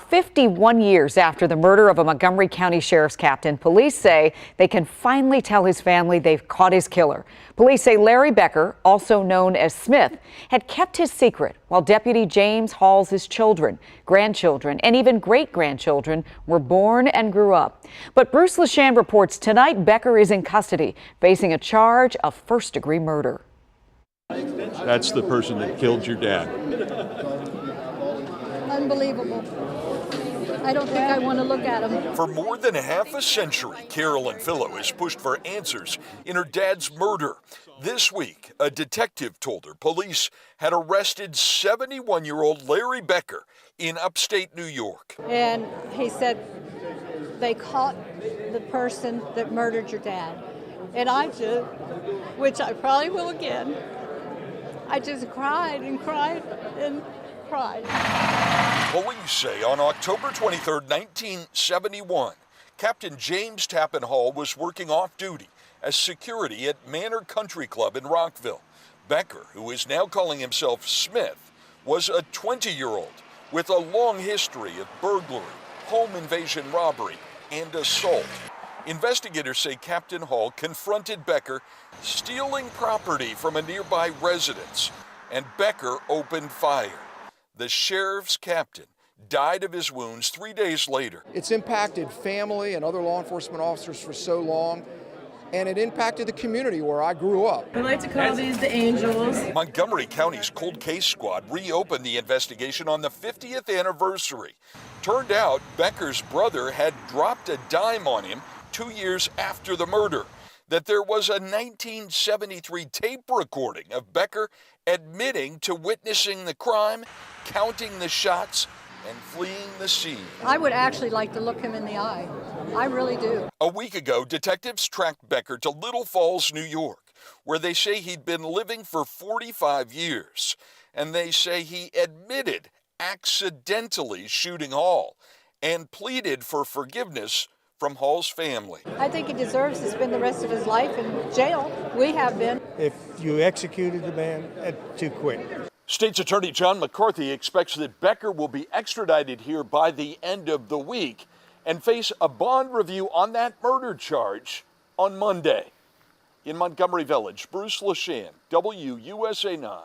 51 years after the murder of a Montgomery County Sheriff's captain, police say they can finally tell his family they've caught his killer. Police say Larry Becker, also known as Smith, had kept his secret while Deputy James Hall's children, grandchildren, and even great-grandchildren were born and grew up. But Bruce LeShan reports tonight Becker is in custody, facing a charge of first-degree murder. That's the person that killed your dad. Unbelievable. I don't think I want to look at him. For more than half a century, Carolyn Philo has pushed for answers in her dad's murder. This week, a detective told her police had arrested 71-year-old Larry Becker in upstate New York. And he said they caught the person that murdered your dad. And I just, which I probably will again, I just cried and cried and cried. Police say on October 23, 1971, Captain James Tappen Hall was working off duty as security at Manor Country Club in Rockville. Becker, who is now calling himself Smith, was a 20-year-old with a long history of burglary, home invasion robbery, and assault. Investigators say Captain Hall confronted Becker stealing property from a nearby residence, and Becker opened fire. The sheriff's captain died of his wounds 3 days later. It's impacted family and other law enforcement officers for so long, and it impacted the community where I grew up. We like to call these the angels. Montgomery County's cold case squad reopened the investigation on the 50th anniversary. Turned out Becker's brother had dropped a dime on him 2 years after the murder, that there was a 1973 tape recording of Becker admitting to witnessing the crime, counting the shots, and fleeing the scene. I would actually like to look him in the eye. I really do. A week ago, detectives tracked Becker to Little Falls, New York, where they say he'd been living for 45 years. And they say he admitted accidentally shooting Hall and pleaded for forgiveness from Hall's family. I think he deserves to spend the rest of his life in jail. We have been. If you executed the man, that's too quick. State's Attorney John McCarthy expects that Becker will be extradited here by the end of the week and face a bond review on that murder charge on Monday. In Montgomery Village, Bruce LeShan, WUSA 9.